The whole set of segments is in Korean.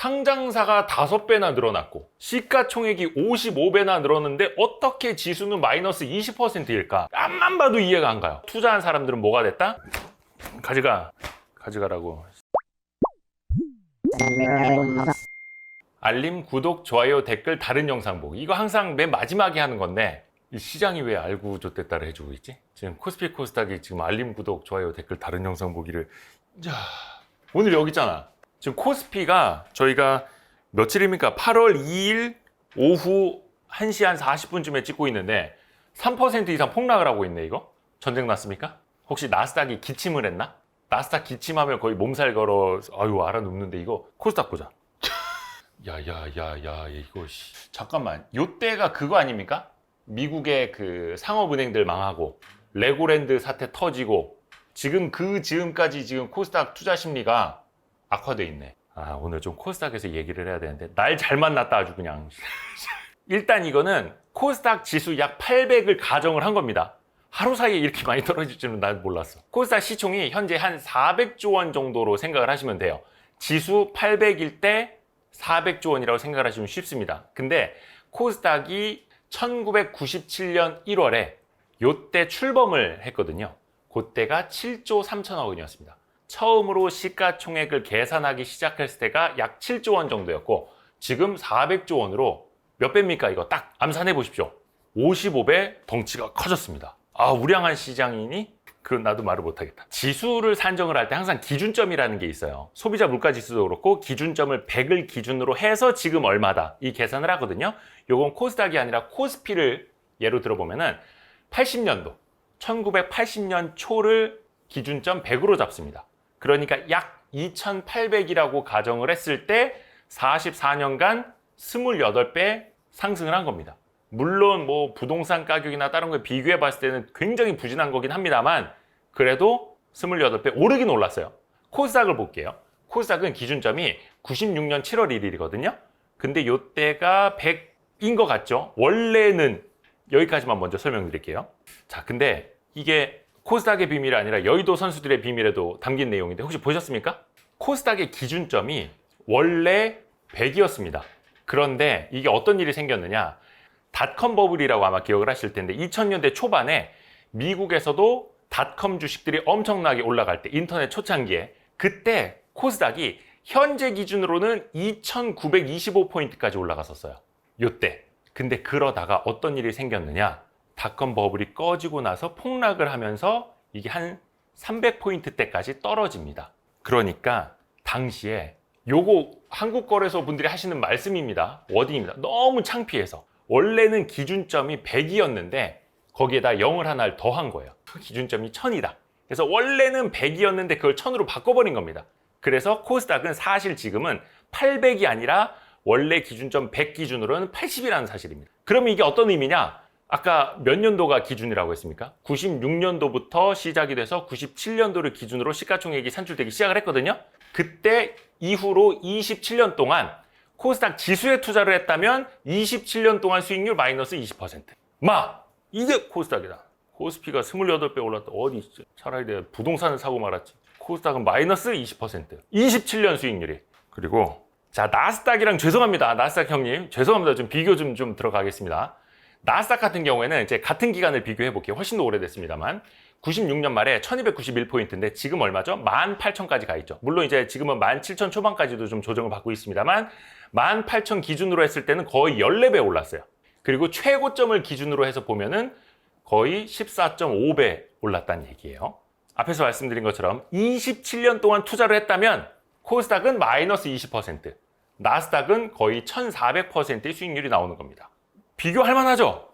상장사가 5배나 늘어났고 시가총액이 55배나 늘었는데 어떻게 지수는 마이너스 20%일까? 앞만 봐도 이해가 안 가요. 투자한 사람들은 뭐가 됐다? 가져가라고. 알림, 구독, 좋아요, 댓글, 다른 영상 보기. 이거 항상 맨 마지막에 하는 건데 이 시장이 왜 알고 줬댔다를 해주고 있지? 지금 코스피 코스닥이 지금 알림, 구독, 좋아요, 댓글, 다른 영상 보기를 오늘 여기 있잖아. 지금 코스피가 저희가 며칠입니까? 8월 2일 오후 1시 한 40분쯤에 찍고 있는데 3% 이상 폭락을 하고 있네. 이거 전쟁 났습니까? 혹시 나스닥이 기침을 했나? 나스닥 기침하면 거의 몸살 걸어 알아 눕는데 이거 코스닥 보자. 야야야야 이거 잠깐만, 요때가 그거 아닙니까? 미국의 그 상업은행들 망하고 레고랜드 사태 터지고 지금 그 즈음까지 지금 코스닥 투자 심리가 악화돼 있네. 오늘 좀 코스닥에서 얘기를 해야 되는데 날 잘 만났다 아주 그냥. 일단 이거는 코스닥 지수 약 800을 가정을 한 겁니다. 하루 사이에 이렇게 많이 떨어질 줄은 난 몰랐어. 코스닥 시총이 현재 한 400조 원 정도로 생각을 하시면 돼요. 지수 800일 때 400조 원이라고 생각을 하시면 쉽습니다. 근데 코스닥이 1997년 1월에 요때 출범을 했거든요. 그때가 7조 3천억 원이었습니다. 처음으로 시가총액을 계산하기 시작했을 때가 약 7조 원 정도였고 지금 400조 원으로 몇 배입니까? 이거 딱 암산해 보십시오. 55배 덩치가 커졌습니다. 우량한 시장이니? 그건 나도 말을 못하겠다. 지수를 산정을 할 때 항상 기준점이라는 게 있어요. 소비자 물가 지수도 그렇고 기준점을 100을 기준으로 해서 지금 얼마다 이 계산을 하거든요. 요건 코스닥이 아니라 코스피를 예로 들어보면은 80년도 1980년 초를 기준점 100으로 잡습니다. 그러니까 약 2800이라고 가정을 했을 때 44년간 28배 상승을 한 겁니다. 물론 뭐 부동산 가격이나 다른 거에 비교해 봤을 때는 굉장히 부진한 거긴 합니다만 그래도 28배 오르긴 올랐어요. 코스닥을 볼게요. 코스닥은 기준점이 96년 7월 1일이거든요. 근데 요때가 100인 것 같죠? 원래는 여기까지만 먼저 설명드릴게요. 자, 근데 이게 코스닥의 비밀이 아니라 여의도 선수들의 비밀에도 담긴 내용인데 혹시 보셨습니까? 코스닥의 기준점이 원래 100이었습니다. 그런데 이게 어떤 일이 생겼느냐? 닷컴 버블이라고 아마 기억을 하실 텐데 2000년대 초반에 미국에서도 닷컴 주식들이 엄청나게 올라갈 때 인터넷 초창기에 그때 코스닥이 현재 기준으로는 2925포인트까지 올라갔었어요. 요때. 근데 그러다가 어떤 일이 생겼느냐? 닷컴 버블이 꺼지고 나서 폭락을 하면서 이게 한 300포인트대까지 떨어집니다. 그러니까 당시에 요거 한국거래소 분들이 하시는 말씀입니다. 워딩입니다. 너무 창피해서. 원래는 기준점이 100이었는데 거기에다 0을 하나를 더한 거예요. 기준점이 1000이다. 그래서 원래는 100이었는데 그걸 1000으로 바꿔버린 겁니다. 그래서 코스닥은 사실 지금은 800이 아니라 원래 기준점 100 기준으로는 80이라는 사실입니다. 그러면 이게 어떤 의미냐? 아까 몇 년도가 기준이라고 했습니까? 96년도부터 시작이 돼서 97년도를 기준으로 시가총액이 산출되기 시작을 했거든요. 그때 이후로 27년 동안 코스닥 지수에 투자를 했다면 27년 동안 수익률 마이너스 20%. 이게 코스닥이다. 코스피가 28배 올랐다. 어디 있지? 차라리 내가 부동산을 사고 말았지. 코스닥은 마이너스 20%. 27년 수익률이. 그리고 자, 나스닥이랑 죄송합니다. 나스닥 형님. 죄송합니다. 좀 비교 좀 들어가겠습니다. 나스닥 같은 경우에는 이제 같은 기간을 비교해 볼게요. 훨씬 더 오래됐습니다만 96년 말에 1291포인트인데 지금 얼마죠? 18,000까지 가 있죠. 물론 이제 지금은 17,000 초반까지도 좀 조정을 받고 있습니다만 18,000 기준으로 했을 때는 거의 14배 올랐어요. 그리고 최고점을 기준으로 해서 보면은 거의 14.5배 올랐다는 얘기예요. 앞에서 말씀드린 것처럼 27년 동안 투자를 했다면 코스닥은 마이너스 20%, 나스닥은 거의 1400%의 수익률이 나오는 겁니다. 비교할 만하죠?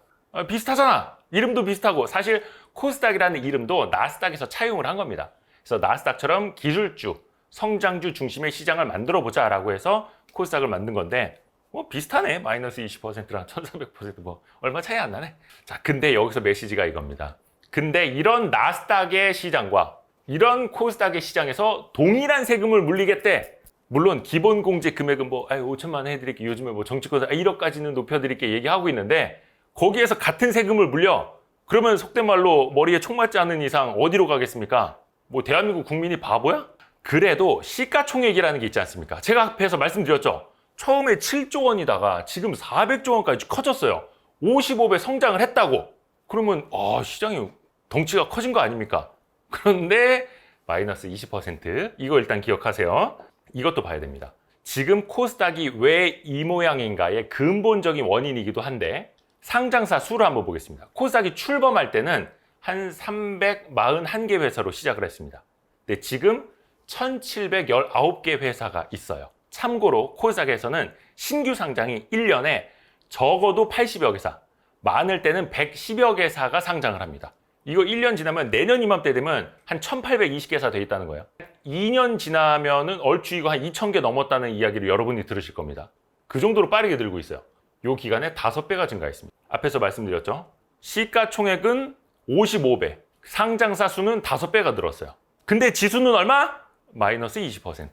비슷하잖아. 이름도 비슷하고 사실 코스닥이라는 이름도 나스닥에서 차용을 한 겁니다. 그래서 나스닥처럼 기술주, 성장주 중심의 시장을 만들어보자 라고 해서 코스닥을 만든 건데 비슷하네. 마이너스 20%랑 1400% 얼마 차이 안 나네. 자, 근데 여기서 메시지가 이겁니다. 근데 이런 나스닥의 시장과 이런 코스닥의 시장에서 동일한 세금을 물리겠대. 물론 기본 공제 금액은 5천만 원 해드릴게. 요즘에 정치권 1억까지는 높여드릴게 얘기하고 있는데 거기에서 같은 세금을 물려. 그러면 속된 말로 머리에 총 맞지 않는 이상 어디로 가겠습니까? 대한민국 국민이 바보야? 그래도 시가총액이라는 게 있지 않습니까? 제가 앞에서 말씀드렸죠. 처음에 7조 원이다가 지금 400조 원까지 커졌어요. 55배 성장을 했다고. 그러면 시장이 덩치가 커진 거 아닙니까? 그런데 마이너스 20%. 이거 일단 기억하세요. 이것도 봐야 됩니다. 지금 코스닥이 왜 이 모양인가의 근본적인 원인이기도 한데 상장사 수를 한번 보겠습니다. 코스닥이 출범할 때는 한 341개 회사로 시작을 했습니다. 근데 지금 1719개 회사가 있어요. 참고로 코스닥에서는 신규 상장이 1년에 적어도 80여 개사, 많을 때는 110여 개사가 상장을 합니다. 이거 1년 지나면 내년 이맘때 되면 한 1820개사 돼 있다는 거예요. 2년 지나면은 얼추 이거 한 2000개 넘었다는 이야기를 여러분이 들으실 겁니다. 그 정도로 빠르게 늘고 있어요. 이 기간에 5배가 증가했습니다. 앞에서 말씀드렸죠. 시가총액은 55배, 상장사 수는 5배가 늘었어요. 근데 지수는 얼마? 마이너스 20%.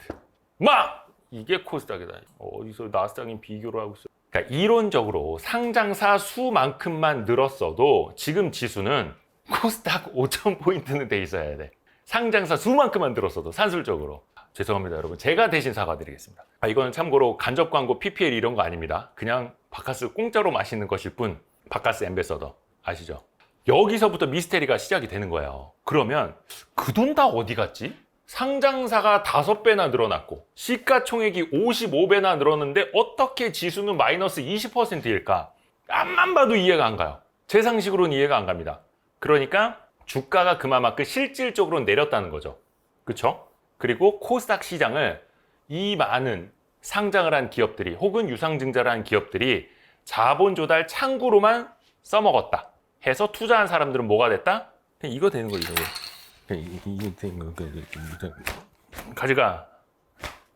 이게 코스닥이다. 어디서 나스닥인 비교를 하고 있어요. 그러니까 이론적으로 상장사 수만큼만 늘었어도 지금 지수는 코스닥 5,000포인트는 돼 있어야 돼. 상장사 수만큼만 늘었어도 산술적으로. 죄송합니다 여러분, 제가 대신 사과드리겠습니다. 이거는 참고로 간접 광고 PPL 이런 거 아닙니다. 그냥 바카스 공짜로 마시는 것일 뿐. 바카스 앰베서더 아시죠? 여기서부터 미스테리가 시작이 되는 거예요. 그러면 그 돈 다 어디 갔지? 상장사가 5배나 늘어났고 시가총액이 55배나 늘었는데 어떻게 지수는 마이너스 20%일까? 앞만 봐도 이해가 안 가요. 제 상식으로는 이해가 안 갑니다. 그러니까 주가가 그만큼 실질적으로 내렸다는 거죠. 그렇죠? 그리고 코스닥 시장을 이 많은 상장을 한 기업들이 혹은 유상증자를 한 기업들이 자본 조달 창구로만 써먹었다 해서 투자한 사람들은 뭐가 됐다? 그냥 이거 되는 거예요. 이거 되는 거.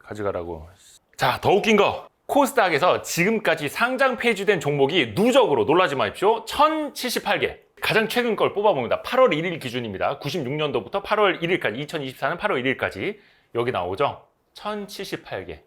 가져가라고. 자, 더 웃긴 거. 코스닥에서 지금까지 상장 폐지된 종목이 누적으로 놀라지 마십시오. 1078개. 가장 최근 걸 뽑아봅니다. 8월 1일 기준입니다. 96년도부터 8월 1일까지, 2024년 8월 1일까지 여기 나오죠. 1078개.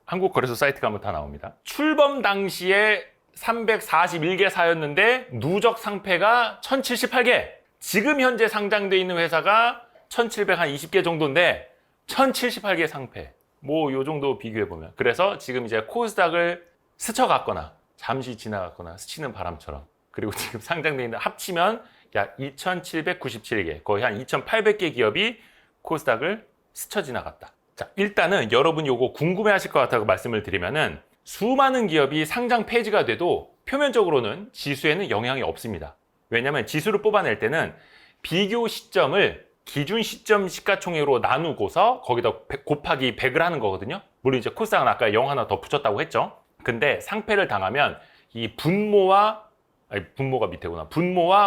한국거래소 사이트 가면 다 나옵니다. 출범 당시에 341개사였는데 누적 상패가 1078개. 지금 현재 상장돼 있는 회사가 1720개 정도인데 1078개 상패. 요 정도 비교해보면. 그래서 지금 이제 코스닥을 스쳐갔거나 잠시 지나갔거나 스치는 바람처럼, 그리고 지금 상장돼 있는 합치면 약 2797개, 거의 한 2800개 기업이 코스닥을 스쳐 지나갔다. 자, 일단은 여러분 요거 궁금해 하실 것 같다고 말씀을 드리면은 수많은 기업이 상장 폐지가 돼도 표면적으로는 지수에는 영향이 없습니다. 왜냐하면 지수를 뽑아낼 때는 비교 시점을 기준 시점 시가총액으로 나누고서 거기다 곱하기 100을 하는 거거든요. 물론 이제 코스닥은 아까 0 하나 더 붙였다고 했죠. 근데 상패를 당하면 이 분모와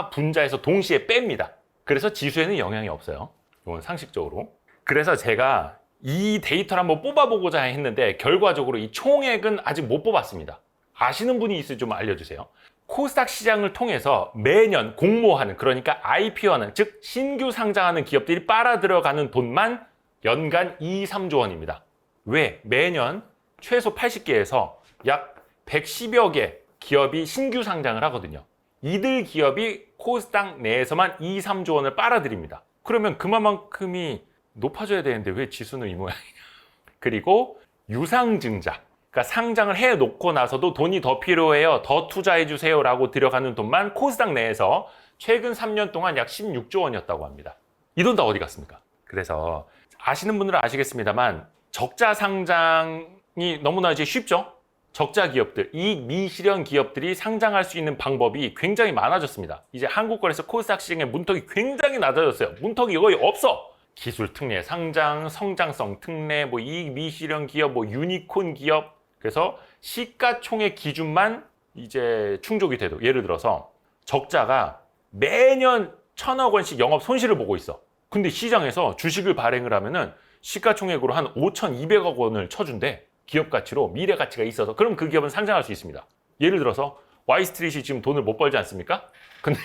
분자에서 동시에 뺍니다. 그래서 지수에는 영향이 없어요. 이건 상식적으로. 그래서 제가 이 데이터를 한번 뽑아보고자 했는데 결과적으로 이 총액은 아직 못 뽑았습니다. 아시는 분이 있으면 좀 알려주세요. 코스닥 시장을 통해서 매년 공모하는, 그러니까 IPO하는, 즉 신규 상장하는 기업들이 빨아들여가는 돈만 연간 3조 원입니다. 왜? 매년 최소 80개에서 약 110여 개 기업이 신규 상장을 하거든요. 이들 기업이 코스닥 내에서만 3조 원을 빨아들입니다. 그러면 그만큼이 높아져야 되는데 왜 지수는 이 모양이냐. 그리고 유상증자, 그러니까 상장을 해놓고 나서도 돈이 더 필요해요, 더 투자해주세요 라고 들여가는 돈만 코스닥 내에서 최근 3년 동안 약 16조 원이었다고 합니다. 이 돈 다 어디 갔습니까? 그래서 아시는 분들은 아시겠습니다만 적자 상장이 너무나 이제 쉽죠? 적자 기업들, 이익 미실현 기업들이 상장할 수 있는 방법이 굉장히 많아졌습니다. 이제 한국거래소 코스닥 시장의 문턱이 굉장히 낮아졌어요. 문턱이 거의 없어. 기술 특례 상장, 성장성 특례, 이익 미실현 기업, 유니콘 기업. 그래서 시가총액 기준만 이제 충족이 돼도, 예를 들어서 적자가 매년 1000억 원씩 영업 손실을 보고 있어. 근데 시장에서 주식을 발행을 하면은 시가총액으로 한 5200억 원을 쳐준대. 기업 가치로, 미래 가치가 있어서. 그럼 그 기업은 상장할 수 있습니다. 예를 들어서 와이스트릿이 지금 돈을 못 벌지 않습니까? 근데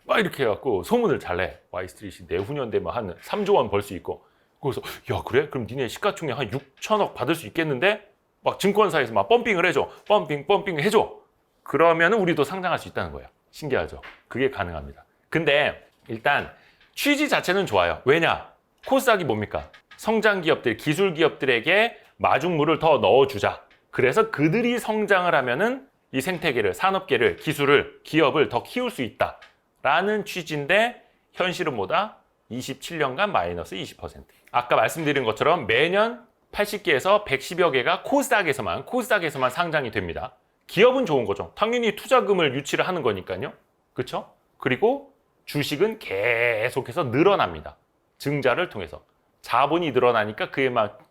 막 이렇게 해갖고 소문을 잘 내. 와이스트릿이 내후년 되면 한 3조 원 벌 수 있고. 그래서 야 그래? 그럼 니네 시가총액 한 6천억 받을 수 있겠는데? 막 증권사에서 막 펌핑을 해줘. 펌핑 해줘. 그러면은 우리도 상장할 수 있다는 거예요. 신기하죠? 그게 가능합니다. 근데 일단 취지 자체는 좋아요. 왜냐? 코스닥이 뭡니까? 성장 기업들, 기술 기업들에게 마중물을 더 넣어주자. 그래서 그들이 성장을 하면은 이 생태계를, 산업계를, 기술을, 기업을 더 키울 수 있다라는 취지인데 현실은 뭐다? 27년간 마이너스 20%. 아까 말씀드린 것처럼 매년 80개에서 110여 개가 코스닥에서만 상장이 됩니다. 기업은 좋은 거죠. 당연히 투자금을 유치를 하는 거니까요. 그렇죠? 그리고 주식은 계속해서 늘어납니다. 증자를 통해서. 자본이 늘어나니까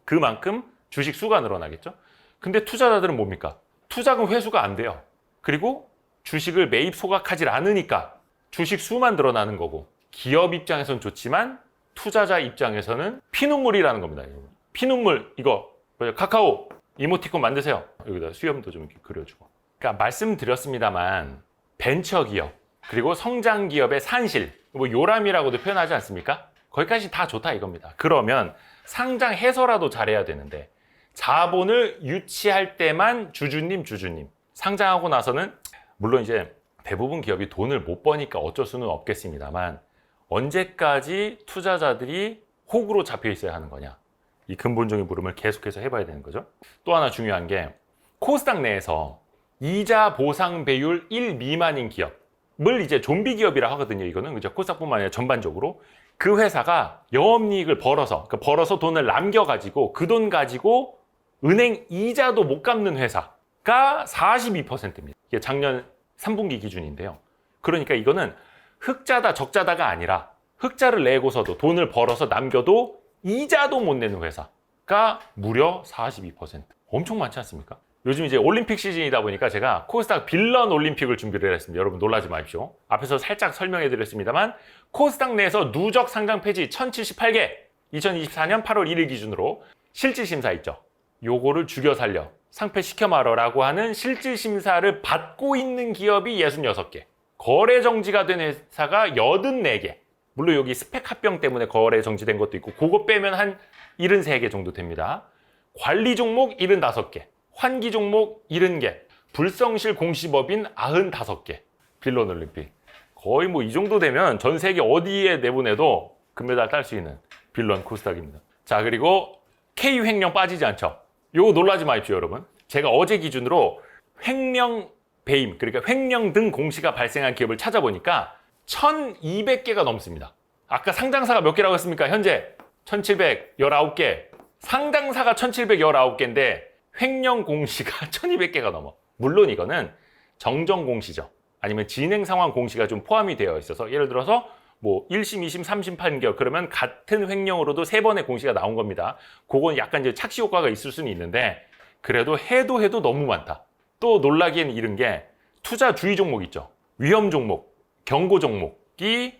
그만큼 주식 수가 늘어나겠죠. 근데 투자자들은 뭡니까? 투자금 회수가 안 돼요. 그리고 주식을 매입 소각하지 않으니까 주식 수만 늘어나는 거고, 기업 입장에서는 좋지만 투자자 입장에서는 피눈물이라는 겁니다. 피눈물, 이거 카카오 이모티콘 만드세요. 여기다 수염도 좀 이렇게 그려주고. 그러니까 말씀드렸습니다만 벤처기업 그리고 성장기업의 산실, 뭐 요람이라고도 표현하지 않습니까? 거기까지 다 좋다 이겁니다. 그러면 상장해서라도 잘해야 되는데 자본을 유치할 때만 주주님 상장하고 나서는 물론 이제 대부분 기업이 돈을 못 버니까 어쩔 수는 없겠습니다만 언제까지 투자자들이 호구로 잡혀 있어야 하는 거냐, 이 근본적인 물음을 계속해서 해봐야 되는 거죠. 또 하나 중요한 게 코스닥 내에서 이자 보상 배율 1 미만인 기업을 이제 좀비 기업이라 하거든요. 이거는 그죠? 코스닥뿐만 아니라 전반적으로 그 회사가 영업이익을 벌어서 돈을 남겨가지고 그 돈 가지고 은행 이자도 못 갚는 회사가 42%입니다. 이게 작년 3분기 기준인데요. 그러니까 이거는 흑자다 적자다가 아니라 흑자를 내고서도 돈을 벌어서 남겨도 이자도 못 내는 회사가 무려 42%. 엄청 많지 않습니까? 요즘 이제 올림픽 시즌이다 보니까 제가 코스닥 빌런 올림픽을 준비를 했습니다. 여러분 놀라지 마십시오. 앞에서 살짝 설명해 드렸습니다만 코스닥 내에서 누적 상장 폐지 1078개 2024년 8월 1일 기준으로 실질심사 있죠. 요거를 죽여 살려 상폐시켜 말어라고 하는 실질심사를 받고 있는 기업이 66개, 거래 정지가 된 회사가 84개. 물론 여기 스펙 합병 때문에 거래 정지된 것도 있고 그거 빼면 한 73개 정도 됩니다. 관리 종목 75개, 환기 종목 70개, 불성실 공시법인 95개. 빌런 올림픽 거의 뭐 이 정도 되면 전 세계 어디에 내보내도 금메달 딸 수 있는 빌런 코스닥입니다. 자, 그리고 K 횡령 빠지지 않죠. 요거 놀라지 마십시오, 여러분. 제가 어제 기준으로 횡령 배임, 그러니까 횡령 등 공시가 발생한 기업을 찾아보니까 1200개가 넘습니다. 아까 상장사가 몇 개라고 했습니까? 현재 1719개. 상장사가 1719개인데 횡령 공시가 1200개가 넘어. 물론 이거는 정정 공시죠. 아니면 진행 상황 공시가 좀 포함이 되어 있어서 예를 들어서 뭐 1심, 2심, 3심 판결 그러면 같은 횡령으로도 3번의 공시가 나온 겁니다. 그건 약간 이제 착시 효과가 있을 수는 있는데 그래도 해도 너무 많다. 또 놀라기엔 이른 게 투자 주의 종목 있죠. 위험 종목, 경고 종목이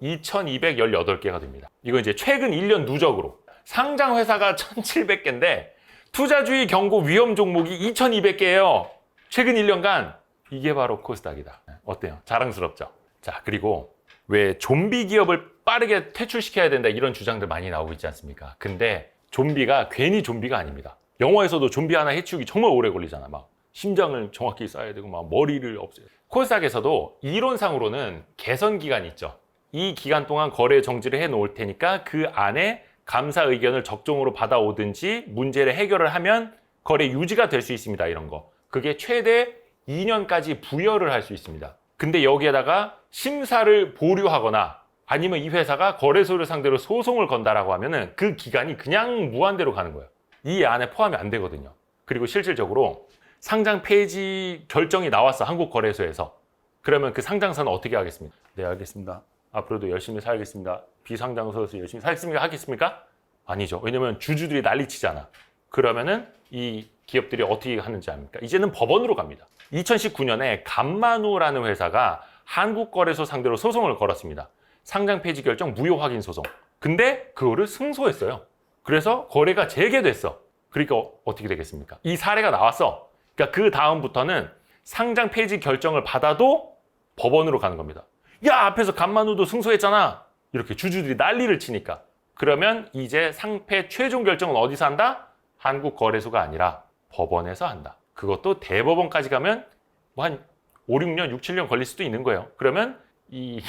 2218개가 됩니다. 이거 이제 최근 1년 누적으로 상장 회사가 1700개인데 투자주의 경고 위험 종목이 2200개예요. 최근 1년간. 이게 바로 코스닥이다. 어때요? 자랑스럽죠? 자, 그리고 왜 좀비 기업을 빠르게 퇴출시켜야 된다 이런 주장들 많이 나오고 있지 않습니까? 근데 좀비가 괜히 좀비가 아닙니다. 영화에서도 좀비 하나 해치우기 정말 오래 걸리잖아. 막 심장을 정확히 쏴야 되고 막 머리를 없애요. 코스닥에서도 이론상으로는 개선 기간이 있죠. 이 기간 동안 거래 정지를 해 놓을 테니까 그 안에 감사 의견을 적정으로 받아오든지 문제를 해결을 하면 거래 유지가 될 수 있습니다. 이런 거. 그게 최대 2년까지 부여를 할 수 있습니다. 근데 여기에다가 심사를 보류하거나 아니면 이 회사가 거래소를 상대로 소송을 건다라고 하면은 그 기간이 그냥 무한대로 가는 거예요. 이 안에 포함이 안 되거든요. 그리고 실질적으로 상장 폐지 결정이 나왔어. 한국거래소에서. 그러면 그 상장사는 어떻게 하겠습니까? 네, 알겠습니다. 앞으로도 열심히 살겠습니다. 비상장소에서 열심히 살겠습니까? 하겠습니까? 아니죠. 왜냐면 주주들이 난리치잖아. 그러면은 이 기업들이 어떻게 하는지 압니까? 이제는 법원으로 갑니다. 2019년에 감마누라는 회사가 한국거래소 상대로 소송을 걸었습니다. 상장 폐지 결정 무효 확인 소송. 근데 그거를 승소했어요. 그래서 거래가 재개됐어. 그러니까 어떻게 되겠습니까? 이 사례가 나왔어. 그러니까 그 다음부터는 상장 폐지 결정을 받아도 법원으로 가는 겁니다. 야, 앞에서 감마누도 승소했잖아. 이렇게 주주들이 난리를 치니까. 그러면 이제 상패 최종 결정은 어디서 한다? 한국거래소가 아니라 법원에서 한다. 그것도 대법원까지 가면 뭐 한 5, 6년, 6, 7년 걸릴 수도 있는 거예요. 그러면 이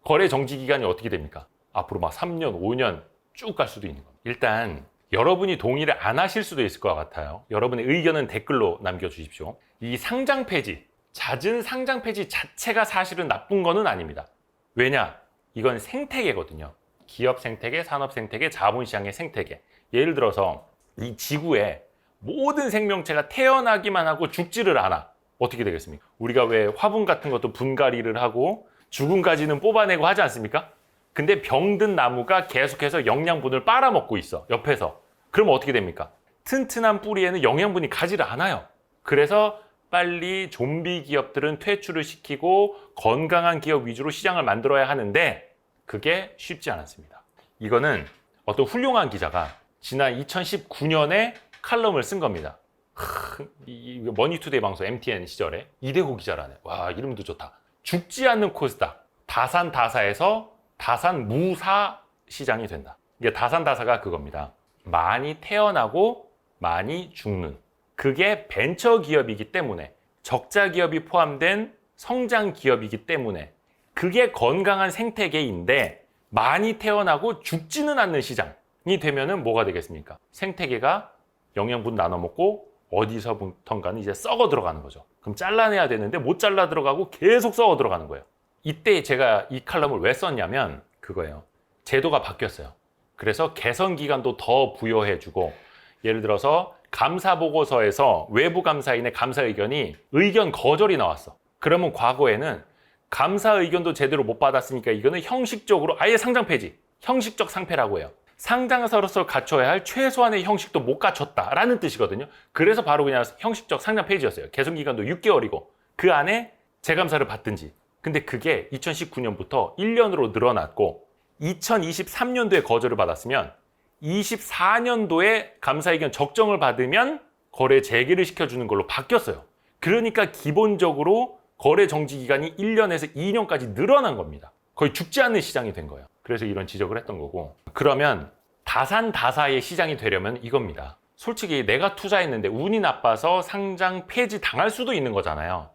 거래 정지 기간이 어떻게 됩니까? 앞으로 막 3년, 5년 쭉 갈 수도 있는 겁니다. 일단 여러분이 동의를 안 하실 수도 있을 것 같아요. 여러분의 의견은 댓글로 남겨주십시오. 이 상장 폐지, 잦은 상장 폐지 자체가 사실은 나쁜 거는 아닙니다. 왜냐? 이건 생태계거든요. 기업 생태계, 산업 생태계, 자본시장의 생태계. 예를 들어서 이 지구에 모든 생명체가 태어나기만 하고 죽지를 않아. 어떻게 되겠습니까? 우리가 왜 화분 같은 것도 분갈이를 하고 죽은 가지는 뽑아내고 하지 않습니까? 근데 병든 나무가 계속해서 영양분을 빨아먹고 있어, 옆에서. 그럼 어떻게 됩니까? 튼튼한 뿌리에는 영양분이 가지를 않아요. 그래서 빨리 좀비 기업들은 퇴출을 시키고 건강한 기업 위주로 시장을 만들어야 하는데 그게 쉽지 않았습니다. 이거는 어떤 훌륭한 기자가 지난 2019년에 칼럼을 쓴 겁니다. 머니투데이 방송 MTN 시절에 이대호 기자라네. 와, 이름도 좋다. 죽지 않는 코스닥, 다산다사에서 다산무사 시장이 된다. 이게 다산다사가 그겁니다. 많이 태어나고 많이 죽는. 그게 벤처 기업이기 때문에, 적자 기업이 포함된 성장 기업이기 때문에 그게 건강한 생태계인데 많이 태어나고 죽지는 않는 시장이 되면은 뭐가 되겠습니까? 생태계가 영양분 나눠 먹고 어디서부턴가는 이제 썩어 들어가는 거죠. 그럼 잘라내야 되는데 못 잘라 들어가고 계속 썩어 들어가는 거예요. 이때 제가 이 칼럼을 왜 썼냐면 그거예요. 제도가 바뀌었어요. 그래서 개선 기간도 더 부여해주고, 예를 들어서 감사 보고서에서 외부 감사인의 감사 의견이 의견 거절이 나왔어. 그러면 과거에는 감사 의견도 제대로 못 받았으니까 이거는 형식적으로 아예 상장 폐지, 형식적 상폐라고 해요. 상장사로서 갖춰야 할 최소한의 형식도 못 갖췄다라는 뜻이거든요. 그래서 바로 그냥 형식적 상장 폐지였어요. 개선 기간도 6개월이고 그 안에 재감사를 받든지. 근데 그게 2019년부터 1년으로 늘어났고 2023년도에 거절을 받았으면 24년도에 감사 의견 적정을 받으면 거래 재개를 시켜주는 걸로 바뀌었어요. 그러니까 기본적으로 거래 정지 기간이 1년에서 2년까지 늘어난 겁니다. 거의 죽지 않는 시장이 된 거예요. 그래서 이런 지적을 했던 거고. 그러면 다산다사의 시장이 되려면 이겁니다. 솔직히 내가 투자했는데 운이 나빠서 상장 폐지 당할 수도 있는 거잖아요.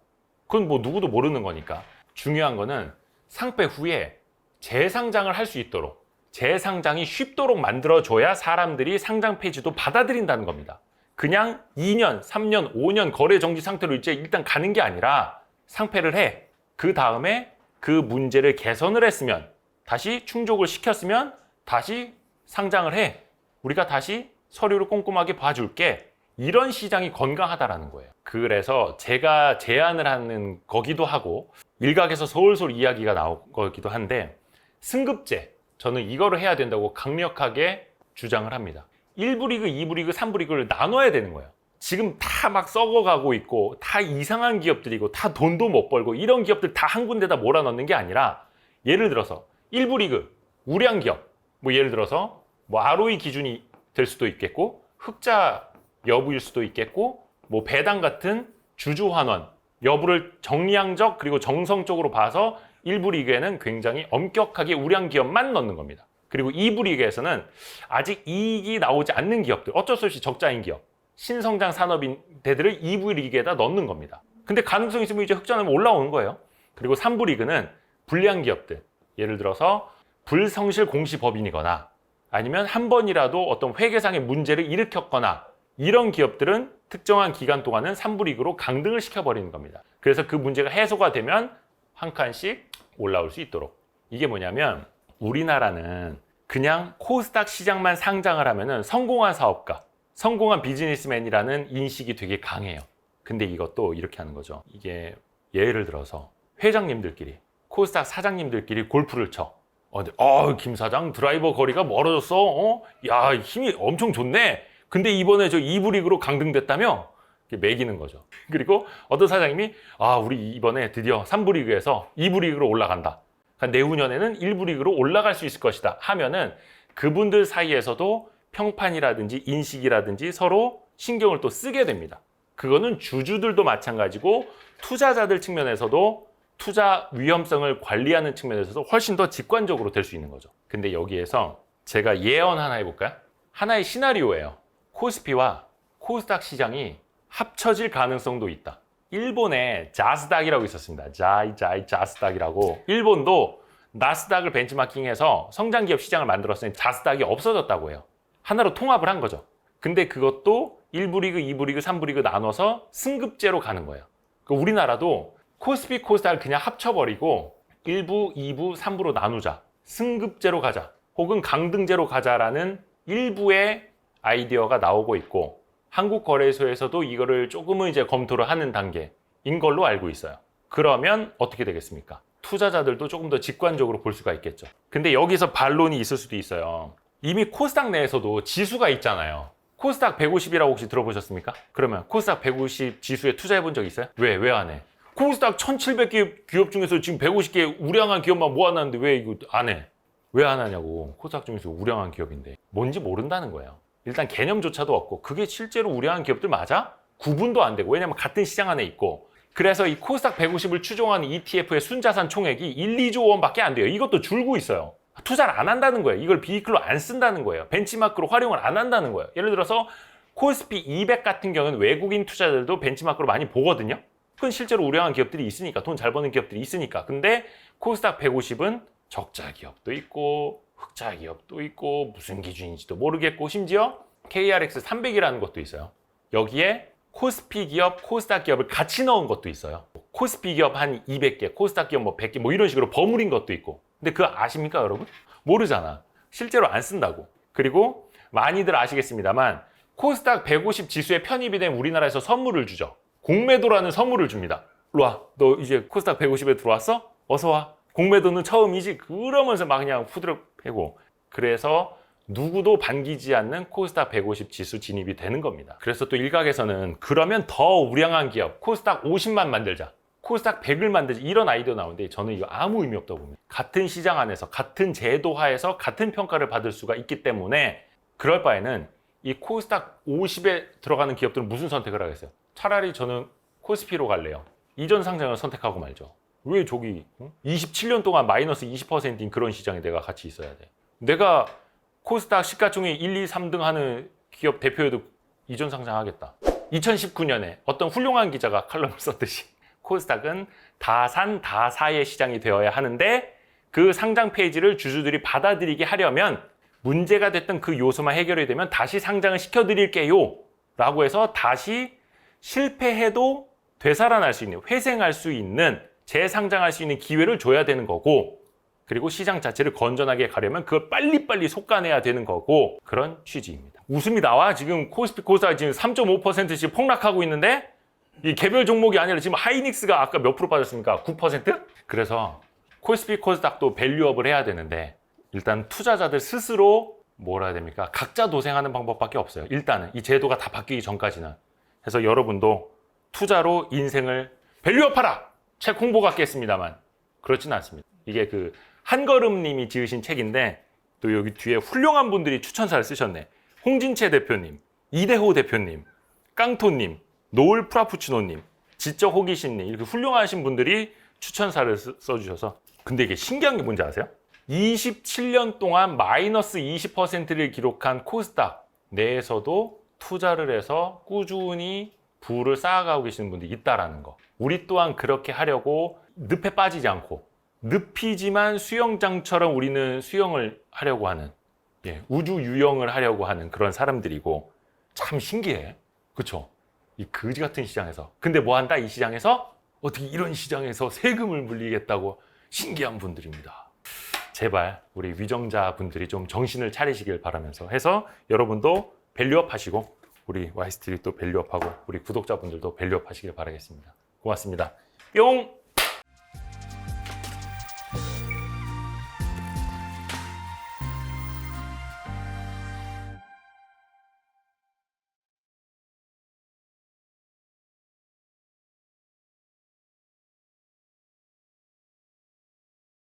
그건 뭐 누구도 모르는 거니까. 중요한 거는 상폐 후에 재상장을 할 수 있도록, 재상장이 쉽도록 만들어줘야 사람들이 상장 폐지도 받아들인다는 겁니다. 그냥 2년, 3년, 5년 거래 정지 상태로 이제 일단 가는 게 아니라 상폐를 해. 그 다음에 그 문제를 개선을 했으면, 다시 충족을 시켰으면 다시 상장을 해. 우리가 다시 서류를 꼼꼼하게 봐줄게. 이런 시장이 건강하다라는 거예요. 그래서 제가 제안을 하는 거기도 하고 일각에서 솔솔 이야기가 나올 거기도 한데, 승급제, 저는 이거를 해야 된다고 강력하게 주장을 합니다. 1부 리그, 2부 리그, 3부 리그를 나눠야 되는 거예요. 지금 다 막 썩어가고 있고 다 이상한 기업들이고 다 돈도 못 벌고 이런 기업들 다 한 군데다 몰아넣는 게 아니라, 예를 들어서 1부 리그 우량 기업, 뭐 예를 들어서 뭐 ROE 기준이 될 수도 있겠고 흑자 여부일 수도 있겠고 뭐 배당 같은 주주 환원 여부를 정량적 그리고 정성적으로 봐서 1부 리그에는 굉장히 엄격하게 우량 기업만 넣는 겁니다. 그리고 2부 리그에서는 아직 이익이 나오지 않는 기업들, 어쩔 수 없이 적자인 기업, 신성장 산업인들을 2부 리그에다 넣는 겁니다. 근데 가능성이 있으면 이제 흑자는 올라오는 거예요. 그리고 3부 리그는 불량 기업들, 예를 들어서 불성실 공시법인이거나 아니면 한 번이라도 어떤 회계상의 문제를 일으켰거나 이런 기업들은 특정한 기간 동안은 3부 리그로 강등을 시켜버리는 겁니다. 그래서 그 문제가 해소가 되면 한 칸씩 올라올 수 있도록. 이게 뭐냐면 우리나라는 그냥 코스닥 시장만 상장을 하면은 성공한 사업가, 성공한 비즈니스맨이라는 인식이 되게 강해요. 근데 이것도 이렇게 하는 거죠. 이게 예를 들어서 회장님들끼리, 코스닥 사장님들끼리 골프를 쳐. 김 사장 드라이버 거리가 멀어졌어. 야, 힘이 엄청 좋네. 근데 이번에 저 2부 리그로 강등됐다며? 매기는 거죠. 그리고 어떤 사장님이 우리 이번에 드디어 3부 리그에서 2부 리그로 올라간다. 그러니까 내후년에는 1부 리그로 올라갈 수 있을 것이다 하면은 그분들 사이에서도 평판이라든지 인식이라든지 서로 신경을 또 쓰게 됩니다. 그거는 주주들도 마찬가지고 투자자들 측면에서도 투자 위험성을 관리하는 측면에서도 훨씬 더 직관적으로 될 수 있는 거죠. 근데 여기에서 제가 예언 하나 해볼까요? 하나의 시나리오예요. 코스피와 코스닥 시장이 합쳐질 가능성도 있다. 일본에 자스닥이라고 있었습니다. 자스닥이라고. 일본도 나스닥을 벤치마킹해서 성장기업 시장을 만들었으니 자스닥이 없어졌다고 해요. 하나로 통합을 한 거죠. 근데 그것도 1부 리그, 2부 리그, 3부 리그 나눠서 승급제로 가는 거예요. 그러니까 우리나라도 코스피, 코스닥을 그냥 합쳐버리고 1부, 2부, 3부로 나누자. 승급제로 가자. 혹은 강등제로 가자라는 일부의 아이디어가 나오고 있고 한국거래소에서도 이거를 조금은 이제 검토를 하는 단계인 걸로 알고 있어요. 그러면 어떻게 되겠습니까? 투자자들도 조금 더 직관적으로 볼 수가 있겠죠. 근데 여기서 반론이 있을 수도 있어요. 이미 코스닥 내에서도 지수가 있잖아요. 코스닥 150이라고 혹시 들어보셨습니까? 그러면 코스닥 150 지수에 투자해 본 적 있어요? 왜 안 해? 코스닥 1700개 기업 중에서 지금 150개 우량한 기업만 모아놨는데 왜 이거 안 해? 왜 안 하냐고. 코스닥 중에서 우량한 기업인데 뭔지 모른다는 거예요. 일단 개념조차도 없고 그게 실제로 우량한 기업들 맞아? 구분도 안 되고 왜냐면 같은 시장 안에 있고 그래서 이 코스닥 150을 추종하는 ETF의 순자산 총액이 1, 2조 원밖에 안 돼요. 이것도 줄고 있어요. 투자를 안 한다는 거예요. 이걸 비이클로 안 쓴다는 거예요. 벤치마크로 활용을 안 한다는 거예요. 예를 들어서 코스피 200 같은 경우는 외국인 투자자들도 벤치마크로 많이 보거든요. 그건 실제로 우량한 기업들이 있으니까 돈 잘 버는 기업들이 있으니까. 근데 코스닥 150은 적자 기업도 있고 흑자 기업도 있고 무슨 기준인지도 모르겠고 심지어 KRX 300이라는 것도 있어요. 여기에 코스피 기업, 코스닥 기업을 같이 넣은 것도 있어요. 코스피 기업 한 200개, 코스닥 기업 뭐 100개 뭐 이런 식으로 버무린 것도 있고. 근데 그거 아십니까 여러분? 모르잖아. 실제로 안 쓴다고. 그리고 많이들 아시겠습니다만 코스닥 150 지수에 편입이 된 우리나라에서 선물을 주죠. 공매도라는 선물을 줍니다. 일로 와. 너 이제 코스닥 150에 들어왔어? 어서 와. 공매도는 처음이지? 그러면서 막 그냥 후드럭 패고. 그래서 누구도 반기지 않는 코스닥 150 지수 진입이 되는 겁니다. 그래서 또 일각에서는 그러면 더 우량한 기업 코스닥 50만 만들자. 코스닥 100을 만들자. 이런 아이디어 나오는데 저는 이거 아무 의미 없다고 봅니다. 같은 시장 안에서 같은 제도 하에서 같은 평가를 받을 수가 있기 때문에 그럴 바에는 이 코스닥 50에 들어가는 기업들은 무슨 선택을 하겠어요? 차라리 저는 코스피로 갈래요. 이전 상장을 선택하고 말죠. 왜 저기 27년 동안 마이너스 20%인 그런 시장에 내가 같이 있어야 돼? 내가 코스닥 시가총액 1, 2, 3등 하는 기업 대표에도 이전 상장하겠다. 2019년에 어떤 훌륭한 기자가 칼럼을 썼듯이 코스닥은 다산 다사의 시장이 되어야 하는데 그 상장 페이지를 주주들이 받아들이게 하려면 문제가 됐던 그 요소만 해결이 되면 다시 상장을 시켜드릴게요 라고 해서 다시 실패해도 되살아날 수 있는, 회생할 수 있는, 재상장할 수 있는 기회를 줘야 되는 거고 그리고 시장 자체를 건전하게 가려면 그걸 빨리빨리 솎아내야 되는 거고 그런 취지입니다. 웃음이 나와? 지금 코스피 코스닥 지금 3.5%씩 폭락하고 있는데 이 개별 종목이 아니라 지금 하이닉스가 아까 몇 프로 빠졌습니까? 9%? 그래서 코스피 코스닥도 밸류업을 해야 되는데 일단 투자자들 스스로 뭐라 해야 됩니까? 각자 도생하는 방법밖에 없어요. 일단은 이 제도가 다 바뀌기 전까지는. 그래서 여러분도 투자로 인생을 밸류업하라! 책 홍보 같겠습니다만 그렇진 않습니다. 이게 그 한걸음님이 지으신 책인데 또 여기 뒤에 훌륭한 분들이 추천사를 쓰셨네. 홍진채 대표님, 이대호 대표님, 깡토님, 노을 프라푸치노님, 지적 호기심님 이렇게 훌륭하신 분들이 추천사를 써주셔서 근데 이게 신기한 게 뭔지 아세요? 27년 동안 마이너스 20%를 기록한 코스닥 내에서도 투자를 해서 꾸준히 부를 쌓아가고 계시는 분들이 있다라는 거. 우리 또한 그렇게 하려고 늪에 빠지지 않고 늪이지만 수영장처럼 우리는 수영을 하려고 하는 우주 유영을 하려고 하는 그런 사람들이고 참 신기해. 그쵸? 이 거지 같은 시장에서 근데 뭐 한다? 이 시장에서? 어떻게 이런 시장에서 세금을 물리겠다고 신기한 분들입니다. 제발 우리 위정자 분들이 좀 정신을 차리시길 바라면서 해서 여러분도 밸류업 하시고 우리 와이스트리트도 밸류업하고 우리 구독자분들도 밸류업 하시길 바라겠습니다. 고맙습니다. 뿅!